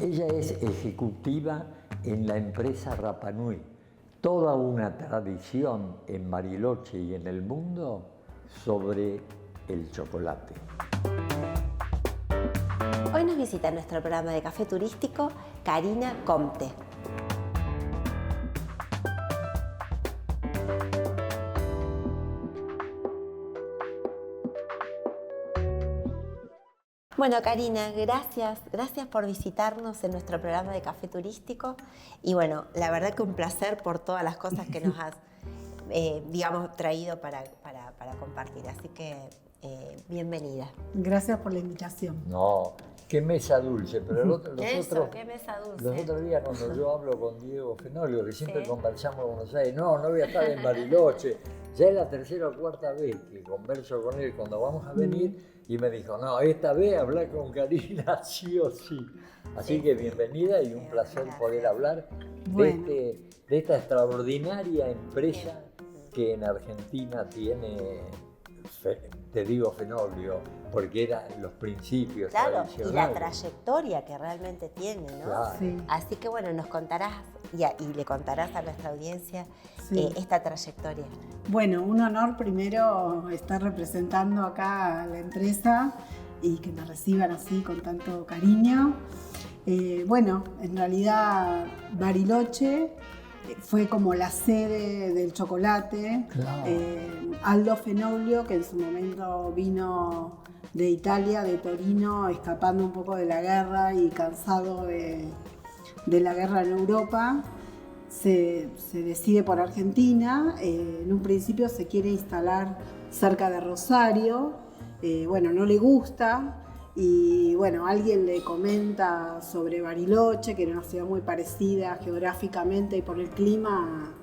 Ella es ejecutiva en la empresa Rapa Nui. Toda una tradición en Bariloche y en el mundo sobre el chocolate. Hoy nos visita en nuestro programa de Café Turístico Karina Comte. Bueno, Karina, gracias por visitarnos en nuestro programa de Café Turístico. Y bueno, la verdad que un placer por todas las cosas que nos has, traído para compartir. Así que, bienvenida. Gracias por la invitación. No, qué mesa dulce, pero qué mesa dulce. Los otros días cuando yo hablo con Diego Fenolio, que siempre conversamos en Buenos Aires, no voy a estar en Bariloche. Ya es la tercera o cuarta vez que converso con él cuando vamos a venir y me dijo, no, esta vez hablar con Karina sí o sí. Así que bienvenida y un placer poder hablar de esta extraordinaria empresa que en Argentina tiene, te digo Fenolio, porque eran los principios tradicionales. Y la trayectoria que realmente tiene, ¿no? Claro. Sí. Así que bueno, nos contarás y le contarás a nuestra audiencia esta trayectoria. Bueno, un honor primero estar representando acá a la empresa y que me reciban así con tanto cariño. En realidad Bariloche fue como la sede del chocolate. Claro. Aldo Fenolio, que en su momento vino de Italia, de Torino, escapando un poco de la guerra y cansado de la guerra en Europa, se decide por Argentina. En un principio se quiere instalar cerca de Rosario, no le gusta y alguien le comenta sobre Bariloche, que era una ciudad muy parecida geográficamente y por el clima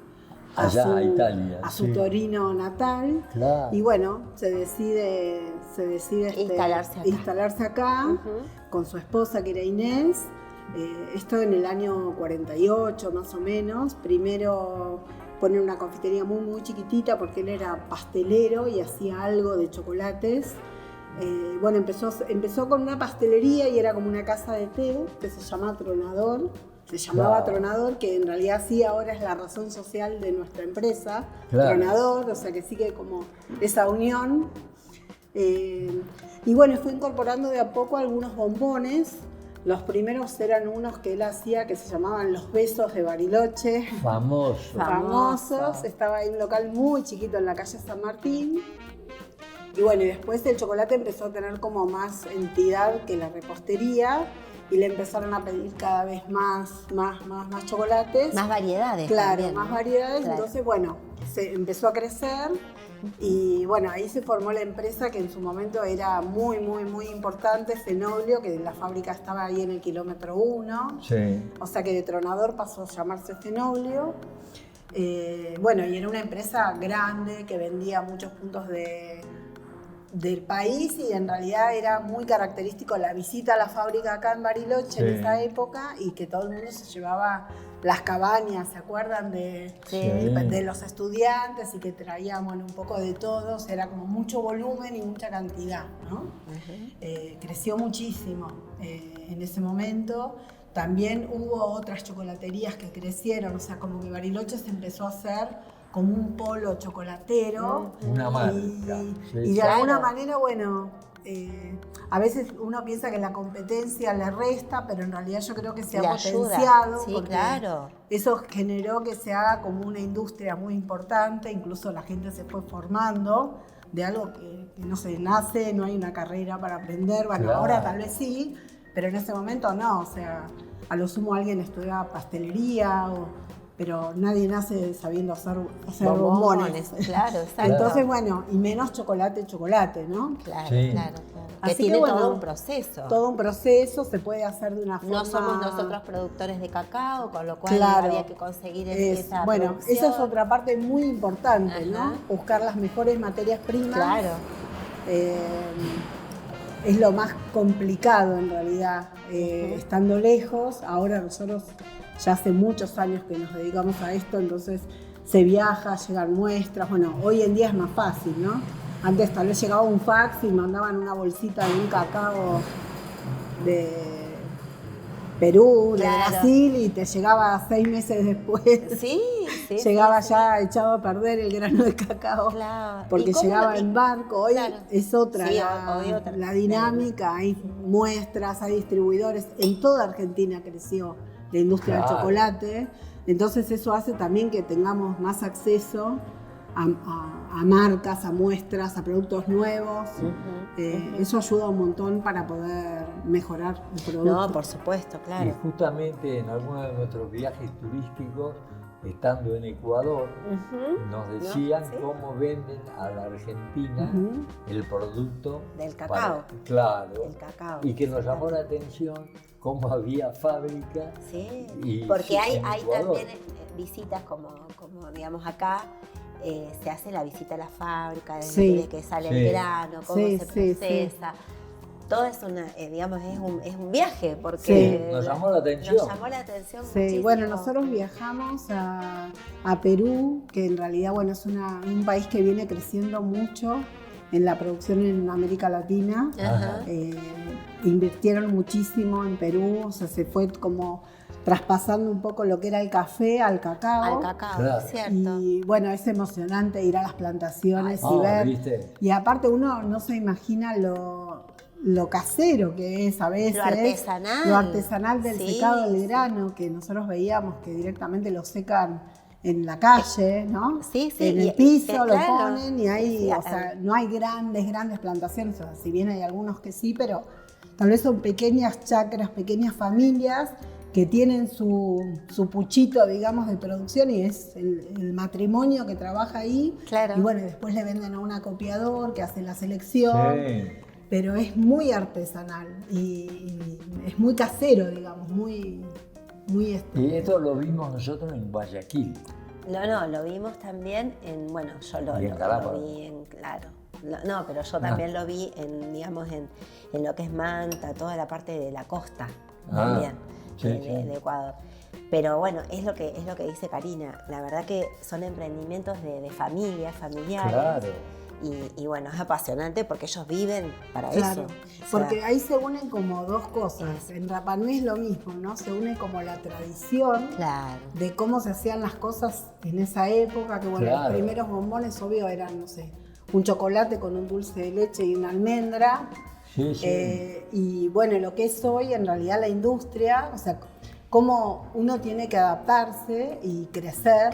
Italia, a su Torino natal. Claro. Y se decide instalarse acá con su esposa, que era Inés. Esto en el año 48 más o menos. Primero ponen una confitería muy muy chiquitita porque él era pastelero y hacía algo de chocolates. Empezó con una pastelería y era como una casa de té que se llamaba Tronador, que en realidad sí ahora es la razón social de nuestra empresa, Tronador, o sea que sigue como esa unión. Fue incorporando de a poco algunos bombones. Los primeros eran unos que él hacía que se llamaban los besos de Bariloche. Famosos. Estaba ahí un local muy chiquito en la calle San Martín. Y después el chocolate empezó a tener como más entidad que la repostería y le empezaron a pedir cada vez más chocolates. Más variedades. Claro, también, más ¿no? variedades. Claro. Entonces, se empezó a crecer y ahí se formó la empresa que en su momento era muy, muy, muy importante, Fenolio, que la fábrica estaba ahí en el kilómetro 1. Sí. O sea que de Tronador pasó a llamarse Fenolio. Y era una empresa grande que vendía muchos puntos del país y en realidad era muy característico la visita a la fábrica acá en Bariloche en esa época y que todo el mundo se llevaba las cabañas, ¿se acuerdan? De los estudiantes y que traían un poco de todo, o sea, era como mucho volumen y mucha cantidad, ¿no? Creció muchísimo en ese momento. También hubo otras chocolaterías que crecieron, o sea, como que Bariloche se empezó a hacer como un polo chocolatero. Una marca. Y de alguna manera, a veces uno piensa que la competencia le resta, pero en realidad yo creo que se ha potenciado. Sí, porque claro. Eso generó que se haga como una industria muy importante, incluso la gente se fue formando de algo que no se nace, no hay una carrera para aprender. Ahora tal vez sí, pero en ese momento no, o sea, a lo sumo alguien estudiaba pastelería pero nadie nace sabiendo hacer bombones. Claro, exacto. Entonces, y menos chocolate, ¿no? Claro. Así que tiene que, todo un proceso. Todo un proceso, se puede hacer de una forma... No somos nosotros productores de cacao, con lo cual había que conseguir esa producción. Esa es otra parte muy importante, ¿no? Buscar las mejores materias primas. Claro. Es lo más complicado en realidad, estando lejos. Ahora nosotros ya hace muchos años que nos dedicamos a esto, entonces se viaja, llegan muestras. Hoy en día es más fácil, ¿no? Antes tal vez llegaba un fax y mandaban una bolsita de un cacao Perú, de Claro. Brasil, y te llegaba 6 meses después. Sí, sí. Llegaba sí, ya echado a perder el grano de cacao. Claro. Porque ¿Y cómo llegaba lo- en barco. Hoy Claro. es otra, Sí, hoy otra. la dinámica. Hay muestras, hay distribuidores. En toda Argentina creció la industria del Claro. chocolate. Entonces eso hace también que tengamos más acceso a marcas, a muestras, a productos nuevos. Eso ayuda un montón para poder mejorar el producto. No, por supuesto, Y claro. justamente en algunos de nuestros viajes turísticos, estando en Ecuador, nos decían Sí. cómo venden a la Argentina Ujú. el producto Del cacao. claro. El cacao. Y que nos llamó la atención cómo había fábrica. Sí, Y porque sí, hay en Ecuador. también visitas como digamos acá, se hace la visita a la fábrica, desde Sí. que sale Sí. el grano, cómo Sí, se sí, procesa. Todo es una, digamos, es un viaje, porque Sí, nos llamó la atención. Nos llamó la atención Sí, muchísimo. bueno, nosotros viajamos a Perú, que en realidad, bueno, es un país que viene creciendo mucho en la producción en América Latina. Ajá. Invirtieron muchísimo en Perú, o sea, se fue como traspasando un poco lo que era el café al cacao. Al cacao, Claro. cierto. Y bueno, es emocionante ir a las plantaciones y Ah, ver. ¿viste? Y aparte uno no se imagina lo casero que es a veces. Lo artesanal. Lo artesanal del Sí, secado del sí. grano, que nosotros veíamos que directamente lo secan en la calle, ¿no? Sí, sí, En y- el piso lo claro. ponen y hay, Sí, sí, o sea, no hay grandes plantaciones, o sea, si bien hay algunos que sí, pero tal vez son pequeñas chacras, pequeñas familias que tienen su puchito, digamos, de producción y es el matrimonio que trabaja ahí. Claro. Y bueno, después le venden a un acopiador que hace la selección, Sí. pero es muy artesanal y es muy casero, digamos, muy Y esto lo vimos nosotros en Guayaquil. No, lo vimos también en, bueno, yo Y en lo Galápagos. vi en, claro. No, pero yo también lo vi en, digamos, en lo que es Manta, toda la parte de la costa también, sí, de, sí. de Ecuador. Pero bueno, es lo que dice Karina. La verdad que son emprendimientos de familias, familiares. Claro. Y bueno, es apasionante porque ellos viven para Claro, eso. O sea, porque ahí se unen como dos cosas. En Rapa Nui es lo mismo, ¿no? Se une como la tradición claro. de cómo se hacían las cosas en esa época, que bueno, Claro. los primeros bombones, obvio, eran, no sé, un chocolate con un dulce de leche y una almendra. Sí, sí. Y bueno, lo que es hoy en realidad la industria, o sea, cómo uno tiene que adaptarse y crecer,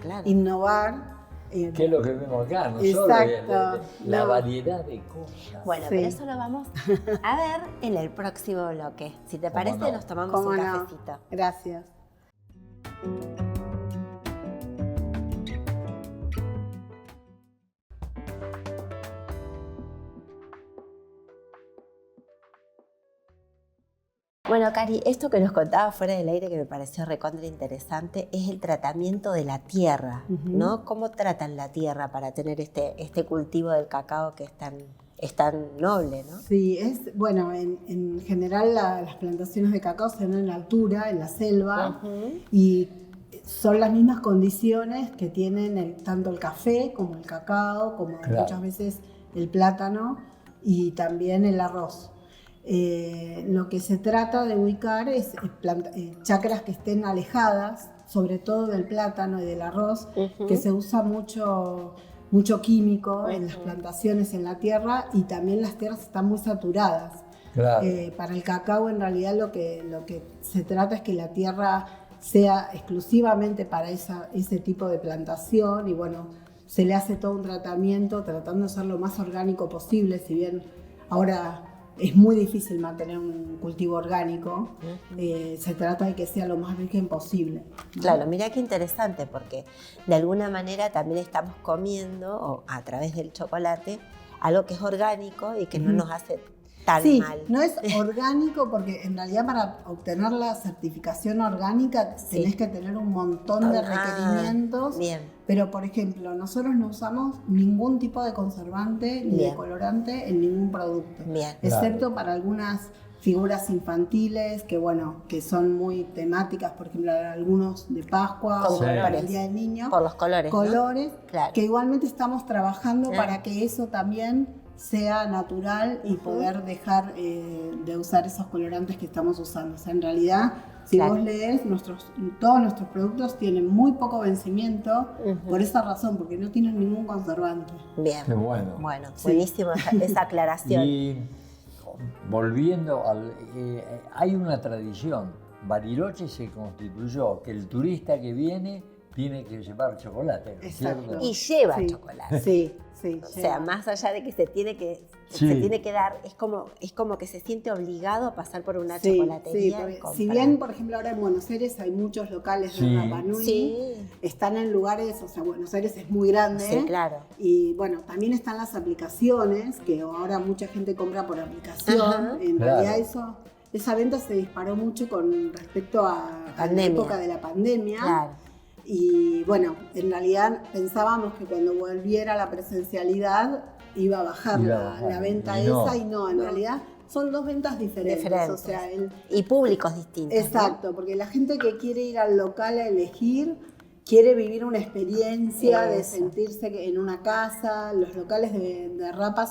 Claro. innovar. ¿Qué es lo que vemos acá? No solo Exacto. la No. variedad de cosas. Bueno, Sí. pero eso lo vamos a ver en el próximo bloque. Si te ¿Cómo parece, no? nos tomamos ¿Cómo un no? cafecito. Gracias. Bueno, Cari, esto que nos contaba fuera del aire que me pareció recontra interesante es el tratamiento de la tierra, Ujú. ¿no? ¿Cómo tratan la tierra para tener este cultivo del cacao que es tan noble, ¿no? Sí, bueno, en general las plantaciones de cacao se dan en la altura, en la selva, y son las mismas condiciones que tienen tanto el café como el cacao, como Claro. muchas veces el plátano y también el arroz. Lo que se trata de ubicar es chacras que estén alejadas, sobre todo del plátano y del arroz, que se usa mucho químico en las plantaciones, en la tierra, y también las tierras están muy saturadas. Claro. Para el cacao en realidad lo que se trata es que la tierra sea exclusivamente para ese tipo de plantación y bueno, se le hace todo un tratamiento tratando de ser lo más orgánico posible, si bien ahora es muy difícil mantener un cultivo orgánico, se trata de que sea lo más virgen posible, ¿no? Claro, mira qué interesante, porque de alguna manera también estamos comiendo, o a través del chocolate, algo que es orgánico y que no nos hace tan Sí, mal. no es orgánico porque en realidad para obtener la certificación orgánica tenés que tener un montón de requerimientos. Bien. Pero, por ejemplo, nosotros no usamos ningún tipo de conservante ni Bien. de colorante en ningún producto. Bien. Excepto para algunas figuras infantiles que son muy temáticas, por ejemplo, algunos de Pascua Con o para colores. el Día del Niño. Por los colores, ¿no? Colores, Claro. que igualmente estamos trabajando Ah. para que eso también sea natural y poder dejar de usar esos colorantes que estamos usando. O sea, en realidad, si vos lees, todos nuestros productos tienen muy poco vencimiento por esa razón, porque no tienen ningún conservante. Bien. Qué bueno. Bueno, buenísimo esa aclaración. Y volviendo hay una tradición. Bariloche se constituyó que el turista que viene tiene que llevar chocolate, ¿no es cierto? Y lleva chocolate. Sí. O sea, más allá de que se tiene que dar, es como que se siente obligado a pasar por una chocolatería. Sí, si bien, por ejemplo, ahora en Buenos Aires hay muchos locales de Rapa Nui, están en lugares, o sea, Buenos Aires es muy grande. Sí, claro. Y bueno, también están las aplicaciones, que ahora mucha gente compra por aplicación. En realidad esa venta se disparó mucho con respecto a la época de la pandemia. Claro. Y bueno, en realidad pensábamos que cuando volviera la presencialidad iba a bajar la venta esa, y no, en realidad son dos ventas diferentes. O sea, y públicos distintos. Exacto, porque la gente que quiere ir al local a elegir quiere vivir una experiencia de sentirse en una casa. Los locales de Rapa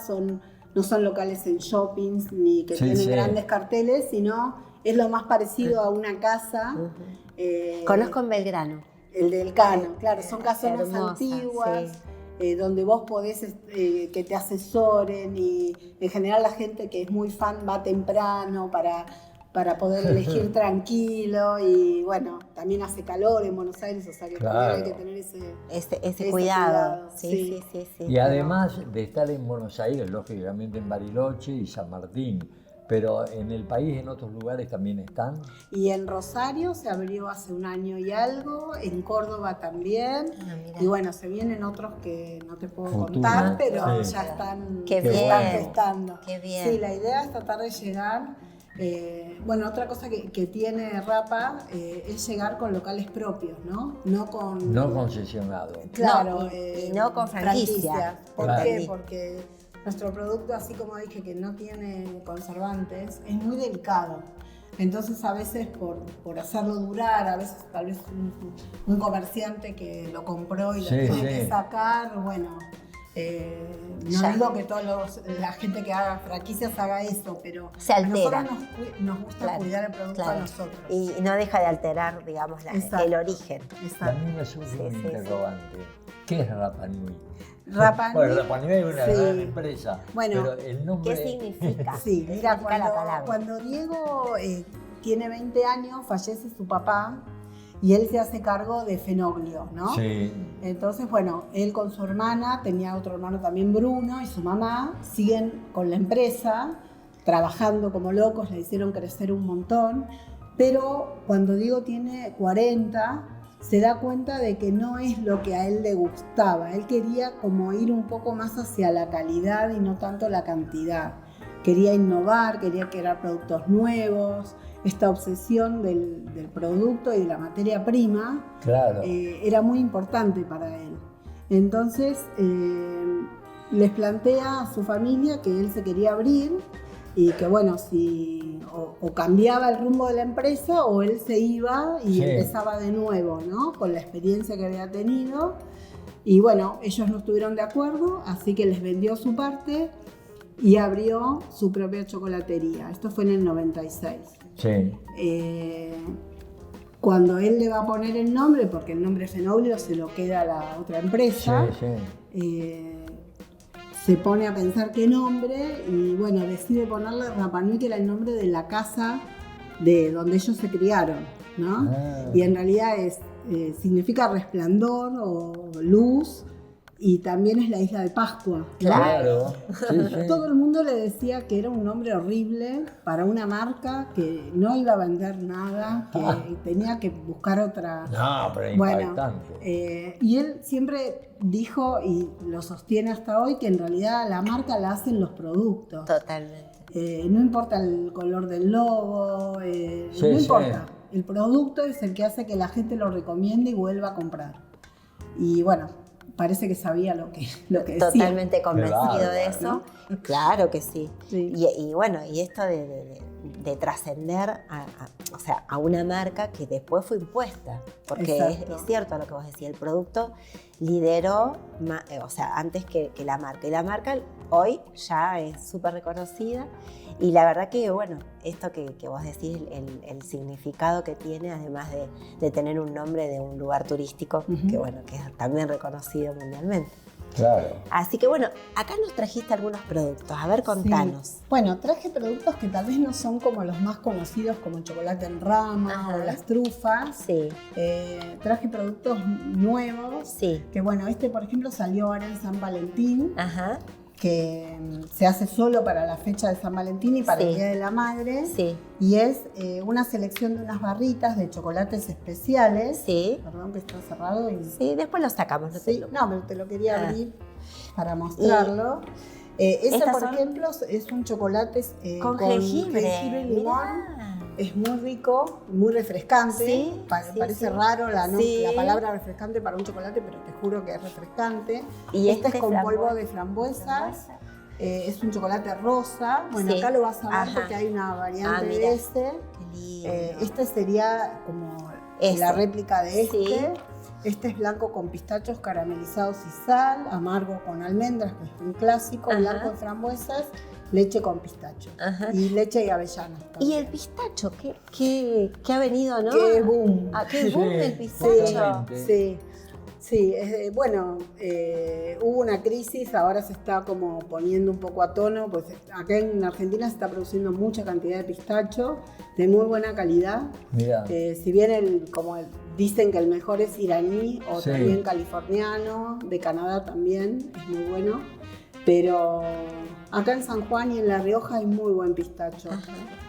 no son locales en shoppings ni que tienen grandes carteles, sino es lo más parecido a una casa. Conozco en Belgrano. El del Cano, claro, son casonas antiguas, donde vos podés que te asesoren, y en general la gente que es muy fan va temprano para poder elegir tranquilo, y bueno, también hace calor en Buenos Aires, o sea que también hay que tener ese cuidado. Sí. Y además de estar en Buenos Aires, lógicamente en Bariloche y San Martín, pero en el país, en otros lugares también están. Y en Rosario se abrió hace un año y algo, en Córdoba también. Y bueno, se vienen otros que no te puedo contar, pero ya están testando. Qué bien. Sí, la idea es tratar de llegar. Bueno, otra cosa que tiene Rapa es llegar con locales propios, ¿no? No concesionados. Claro. Y no con franquicia. ¿Por qué? Porque nuestro producto, así como dije, que no tiene conservantes, es muy delicado. Entonces, a veces por hacerlo durar, a veces tal vez un comerciante que lo compró y lo tiene que sacar, bueno, no digo que la gente que haga franquicias haga eso, pero se altera. A nosotros nos gusta cuidar el producto a nosotros. Y no deja de alterar, digamos, el origen. También me surge un interrogante. ¿Qué es Rapa Nui? Rapa Nui. Bueno, Rapa Nui es una gran empresa, bueno, pero el nombre... ¿Qué significa? Sí, mira, cuando Diego tiene 20 años, fallece su papá y él se hace cargo de Fenoglio, ¿no? Sí. Entonces, bueno, él con su hermana, tenía otro hermano también, Bruno, y su mamá, siguen con la empresa, trabajando como locos, le hicieron crecer un montón, pero cuando Diego tiene 40, se da cuenta de que no es lo que a él le gustaba. Él quería como ir un poco más hacia la calidad y no tanto la cantidad. Quería innovar, quería crear productos nuevos. Esta obsesión del producto y de la materia prima era muy importante para él. Entonces les plantea a su familia que él se quería abrir y que bueno, si o cambiaba el rumbo de la empresa o él se iba y empezaba de nuevo, ¿no? Con la experiencia que había tenido. Y bueno, ellos no estuvieron de acuerdo, así que les vendió su parte y abrió su propia chocolatería. Esto fue en el 96. Sí. Cuando él le va a poner el nombre, porque el nombre Fenoglio se lo queda a la otra empresa, se pone a pensar qué nombre y bueno, decide ponerle Rapa Nui, que era el nombre de la casa de donde ellos se criaron, ¿no? Y en realidad significa resplandor o luz, y también es la isla de Pascua, ¿no? Claro. Todo el mundo le decía que era un nombre horrible para una marca que no iba a vender nada, que tenía que buscar otra. No, pero impactante. Y él siempre dijo, y lo sostiene hasta hoy, que en realidad la marca la hacen los productos. Totalmente. No importa el color del logo, no importa. El producto es el que hace que la gente lo recomiende y vuelva a comprar. Y bueno, parece que sabía lo que decía. Totalmente convencido de eso. ¿No? Claro que sí. Y bueno, y esto de trascender a una marca que después fue impuesta. Porque es cierto lo que vos decías, el producto lideró, antes que la marca. Y la marca hoy ya es súper reconocida. Y la verdad que, bueno, esto que vos decís, el significado que tiene, además de tener un nombre de un lugar turístico, que bueno, que es también reconocido mundialmente. Claro. Así que bueno, acá nos trajiste algunos productos. A ver, contanos. Sí. Bueno, traje productos que tal vez no son como los más conocidos, como el chocolate en rama o las trufas. Sí. Traje productos nuevos. Sí. Que bueno, este por ejemplo salió ahora en San Valentín. Ajá. Que se hace solo para la fecha de San Valentín y para el Día de la Madre. Sí. Y es una selección de unas barritas de chocolates especiales. Sí. Perdón que está cerrado. Sí, después lo sacamos. No, pero te lo quería abrir y para mostrarlo. Este, por ejemplo, es un chocolate con jengibre y limón. Mirá. Es muy rico, muy refrescante. Sí, parece raro la palabra refrescante para un chocolate, pero te juro que es refrescante. Y este es con polvo de frambuesas. Es un chocolate rosa. Bueno, acá lo vas a ver porque hay una variante de este. Qué lindo. Este sería como la réplica de este. Sí. Este es blanco con pistachos caramelizados y sal, amargo con almendras, que es un clásico, blanco de frambuesas, leche con pistacho. Y leche y avellanas también. ¿Y el pistacho? ¿Qué ha venido, no? ¡Qué boom! ¿Qué boom el pistacho? Sí. Sí, bueno, hubo una crisis, ahora se está como poniendo un poco a tono, pues acá en Argentina se está produciendo mucha cantidad de pistacho de muy buena calidad. Si bien como dicen que el mejor es iraní o también californiano, de Canadá también, es muy bueno, pero acá en San Juan y en La Rioja hay muy buen pistacho.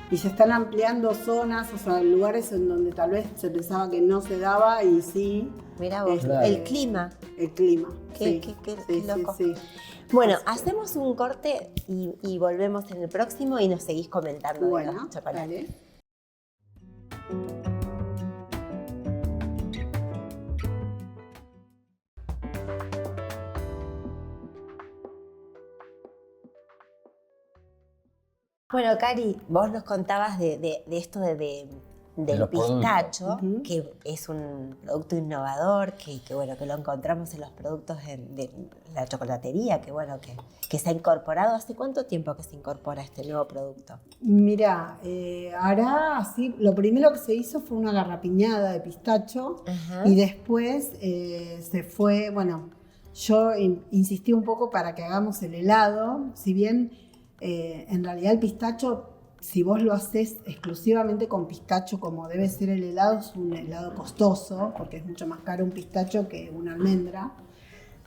Y se están ampliando zonas, o sea, lugares en donde tal vez se pensaba que no se daba y sí. Mirá vos, el clima. El clima, qué loco. Sí. Bueno, hacemos un corte y volvemos en el próximo y nos seguís comentando de los chocolates. Dale. Bueno, Cari, vos nos contabas de esto del pistacho, que es un producto innovador, que lo encontramos en los productos de la chocolatería, que se ha incorporado. ¿Hace cuánto tiempo que se incorpora este nuevo producto? Mira, lo primero que se hizo fue una garrapiñada de pistacho y después se fue, yo insistí un poco para que hagamos el helado, si bien en realidad el pistacho, si vos lo haces exclusivamente con pistacho como debe ser el helado, es un helado costoso, porque es mucho más caro un pistacho que una almendra.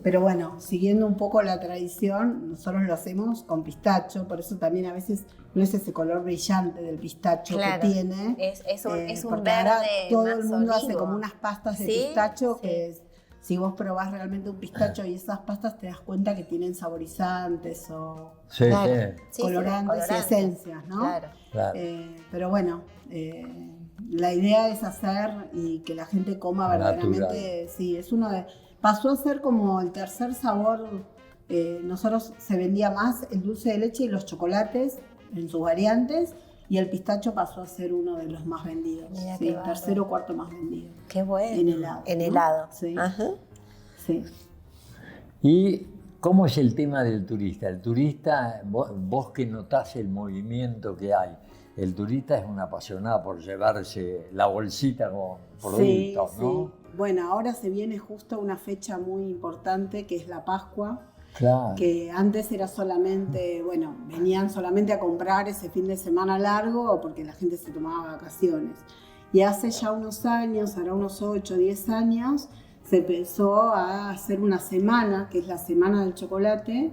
Pero bueno, siguiendo un poco la tradición, nosotros lo hacemos con pistacho, por eso también a veces no es ese color brillante del pistacho que tiene. Es un verde ahora todo el mundo hace como unas pastas de pistacho que si vos probás realmente un pistacho y esas pastas te das cuenta que tienen saborizantes o colorantes y esencias, ¿no? Claro. Pero bueno, la idea es hacer y que la gente coma verdaderamente. Sí, pasó a ser como el tercer sabor. Nosotros se vendía más el dulce de leche y los chocolates en sus variantes. Y el pistacho pasó a ser uno de los más vendidos. Tercero o cuarto más vendido. Qué bueno. En helado. En helado. Sí. Sí. ¿Y cómo es el tema del turista? El turista, vos que notás el movimiento que hay, el turista es un apasionado por llevarse la bolsita con productos, ¿no? Sí. Bueno, ahora se viene justo una fecha muy importante que es la Pascua. Claro. Que antes era solamente, venían solamente a comprar ese fin de semana largo o porque la gente se tomaba vacaciones. Y hace ya unos años, hará unos 8 o 10 años, se empezó a hacer una semana, que es la Semana del Chocolate,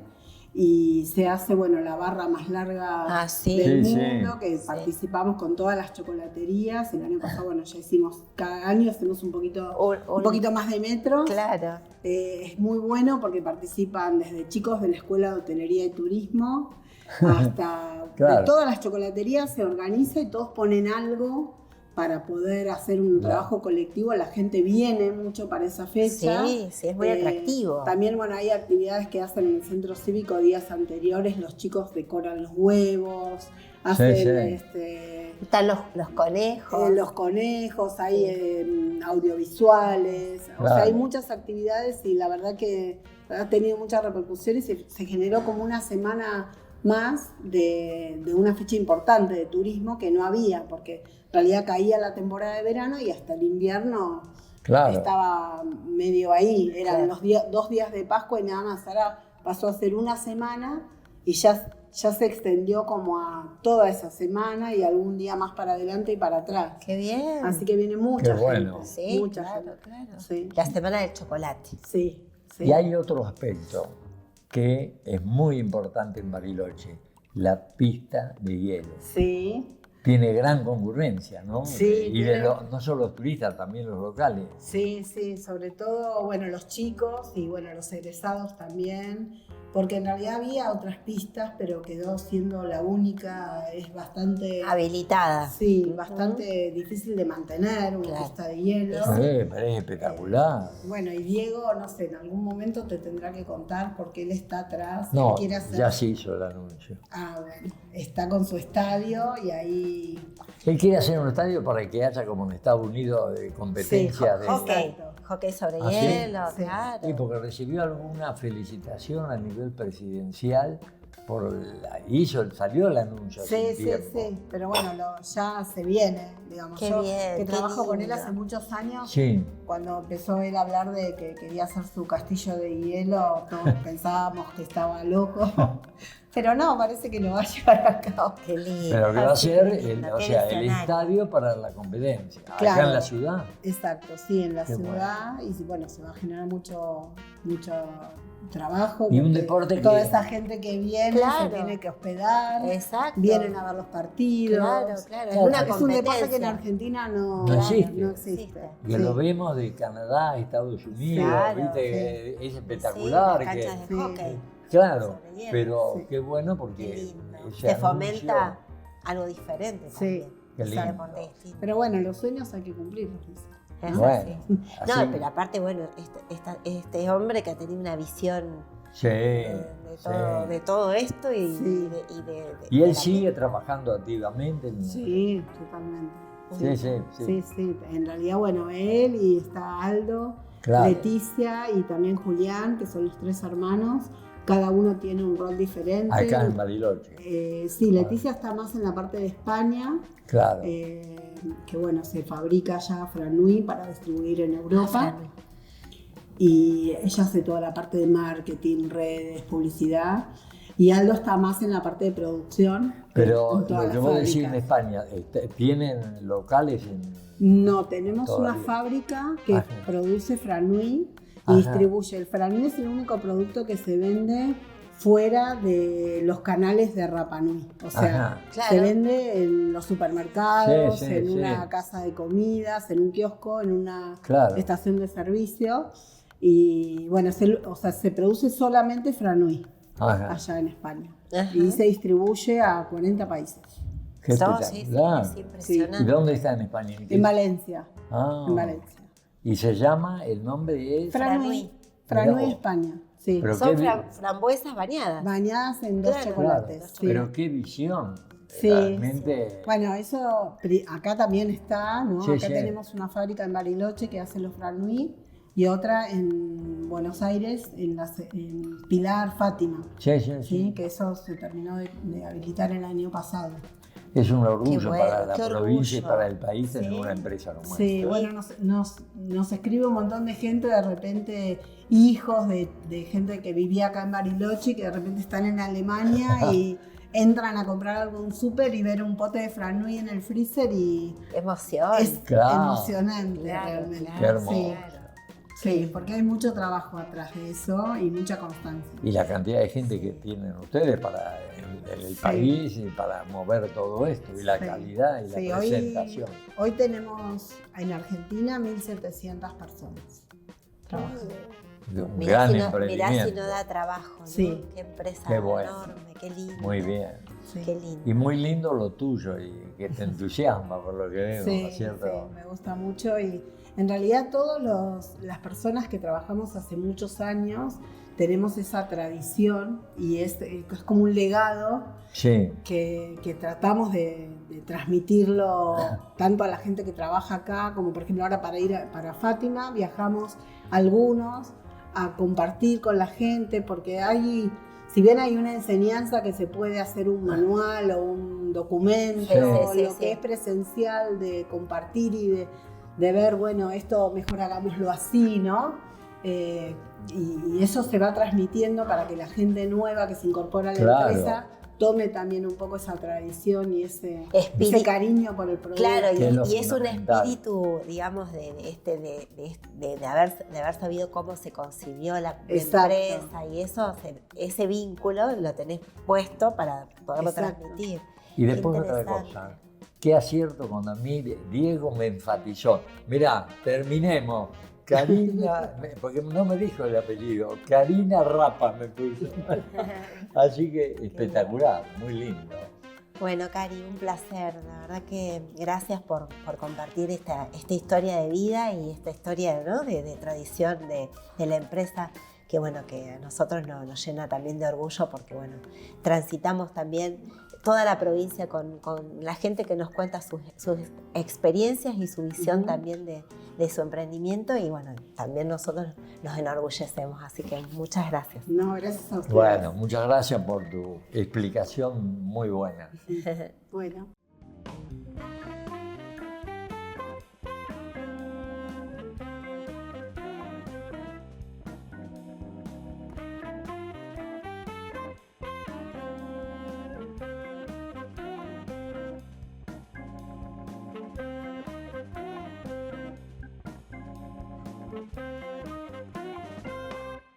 y se hace, la barra más larga del mundo, que participamos con todas las chocolaterías. El año pasado, ya hicimos, cada año hacemos un poquito más de metros. Claro. Es muy bueno porque participan desde chicos de la Escuela de Hotelería y Turismo hasta de todas las chocolaterías, se organiza y todos ponen algo para poder hacer un trabajo colectivo. La gente viene mucho para esa fecha. Sí, es muy atractivo. También, hay actividades que hacen en el centro cívico días anteriores. Los chicos decoran los huevos, hacen están los conejos. Los conejos, hay audiovisuales. O sea, hay muchas actividades y la verdad que ha tenido mucha repercusión y se generó como una semana más de una fecha importante de turismo que no había, porque en realidad caía la temporada de verano y hasta el invierno estaba medio ahí. Eran los 2 días de Pascua y nada más. Ahora pasó a ser una semana y ya se extendió como a toda esa semana y algún día más para adelante y para atrás. ¡Qué bien! Así que viene mucha gente. Sí, mucha claro. gente. Sí. La semana del chocolate. Sí. Y hay otro aspecto que es muy importante en Bariloche, la pista de hielo. Sí. Tiene gran concurrencia, ¿no? Sí. Y no solo los turistas, también los locales. Sí, sobre todo, bueno, los chicos y bueno, los egresados también, porque en realidad había otras pistas, pero quedó siendo la única, es bastante... Habilitada. Sí, bastante difícil de mantener, una pista de hielo. Pero es espectacular. Bueno, y Diego, no sé, en algún momento te tendrá que contar porque él está atrás. No, él quiere hacer... ya se hizo el anuncio. Bueno, está con su estadio y ahí... Él quiere hacer un estadio para que haya como en Estados Unidos de competencia de... Hockey sobre ¿Ah, hielo, sí? claro. Sí, porque recibió alguna felicitación a nivel presidencial salió el anuncio. Sí, pero bueno, ya se viene, digamos. Qué yo bien, que qué trabajo con él lindo. hace muchos años, Sí. cuando empezó él a hablar de que quería hacer su castillo de hielo, todos pensábamos que estaba loco. Pero no, parece que lo va a llevar a cabo. Qué lindo. Pero que va a ser el escenario. estadio para la competencia, Claro. acá en la ciudad. Exacto, sí, en la Qué ciudad. Y bueno, se va a generar mucho trabajo. Y un porque deporte toda que... esa gente que viene Claro. se tiene que hospedar. Exacto. Vienen a ver los partidos. Claro. Es una Es un deporte que en competencia. Argentina No existe. No existe. Que Sí. lo vemos de Canadá, Estados Unidos, Claro, ¿viste? Es espectacular. Sí, las canchas de Sí. hockey. Claro, sobre hielo. pero Sí. qué bueno Qué porque lindo. ese Se anuncio- fomenta algo diferente Sí. también. Qué Un lindo. deporte distinto. Pero bueno, los sueños hay que cumplirlos. Es Bueno, así. así- No, pero aparte, bueno, este hombre que ha tenido una visión Sí, de todo esto y, Sí. Y de él la- sigue trabajando activamente. Sí, totalmente. Sí. En realidad, bueno, él y está Aldo, Claro. Leticia y también Julián, que son los 3 hermanos. Cada uno tiene un rol diferente. Acá en Bariloche. Sí, Leticia está más en la parte de España, Claro. que bueno, se fabrica ya Franui para distribuir en Europa. Franui. Y ella hace toda la parte de marketing, redes, publicidad. Y Aldo está más en la parte de producción. Pero en todas lo las que vos decís en fábricas. España, ¿tienen locales en...? No, tenemos Todavía. una fábrica que Ajá. produce Franui y Ajá. distribuye. El Franui es el único producto que se vende fuera de los canales de Rapa Nui. O sea, Ajá. Claro. se vende en los supermercados, Sí, sí, en sí. una casa de comidas, en un kiosco, en una Claro. estación de servicio. Y bueno, se produce solamente Franui Ajá. allá en España. Ajá. Y se distribuye a 40 países. Qué No, sí, espectacular. es impresionante. ¿Y dónde está en España? En Valencia. Ah. En Valencia. Y se llama, el nombre es... Franui. Franui Mirá vos. España. Sí. Pero Son qué bien. frambuesas bañadas. Bañadas en 2 Claro. chocolates. Claro, Sí. pero qué visión. Sí, Realmente... Bueno, eso acá también está, ¿no? Sí, Acá sí. tenemos una fábrica en Bariloche que hace los Franui y otra en Buenos Aires, en Pilar Fátima, Sí, sí, ¿sí? sí. Que eso se terminó de habilitar el año pasado. Es un orgullo Qué bueno, para la qué provincia y orgullo. para el país tener Sí. una empresa como Sí, esta. bueno, nos escribe un montón de gente, de repente hijos de gente que vivía acá en Bariloche, que de repente están en Alemania y entran a comprar algún súper y ver un pote de Franui en el freezer y Qué emoción. es Claro. emocionante Claro, realmente. claro, Qué hermoso. Sí, claro. sí, porque hay mucho trabajo atrás de eso y mucha constancia. Y la cantidad de gente que tienen ustedes para el país y para mover todo esto, y la Sí. calidad y Sí, la presentación. hoy tenemos en Argentina 1.700 personas trabajando. De un Mirá gran si no emprendimiento. da trabajo, ¿no? Sí. Qué empresa Qué bueno. enorme, qué lindo. Muy bien. Sí. Qué lindo. Y muy lindo lo tuyo y que te entusiasma por lo que veo, ¿no Sí, es cierto? sí, me gusta mucho y en realidad las personas que trabajamos hace muchos años tenemos esa tradición y es como un legado Sí, que tratamos de transmitirlo tanto a la gente que trabaja acá como por ejemplo ahora para ir para Fátima viajamos algunos a compartir con la gente, porque si bien hay una enseñanza que se puede hacer un manual o un documento, lo que es presencial de compartir y de ver, bueno, esto mejor hagámoslo así, ¿no? Y eso se va transmitiendo para que la gente nueva que se incorpora a la empresa tome también un poco esa tradición y ese cariño por el producto. Claro, y es un espíritu, digamos, de haber sabido cómo se concibió la empresa y eso, ese vínculo lo tenés puesto para poderlo transmitir. Y después otra cosa, qué acierto cuando a mí Diego me enfatizó, mirá, terminemos. Karina, porque no me dijo el apellido, Karina Rapa me puso. Así que espectacular, muy lindo. Bueno, Cari, un placer. La verdad que gracias por compartir esta historia de vida y esta historia, ¿no? de tradición de la empresa, que bueno, que a nosotros nos llena también de orgullo porque bueno, transitamos también toda la provincia con la gente que nos cuenta sus experiencias y su visión también de su emprendimiento y bueno, también nosotros nos enorgullecemos, así que muchas gracias. No, gracias a ustedes. Bueno, muchas gracias por tu explicación muy buena. Bueno.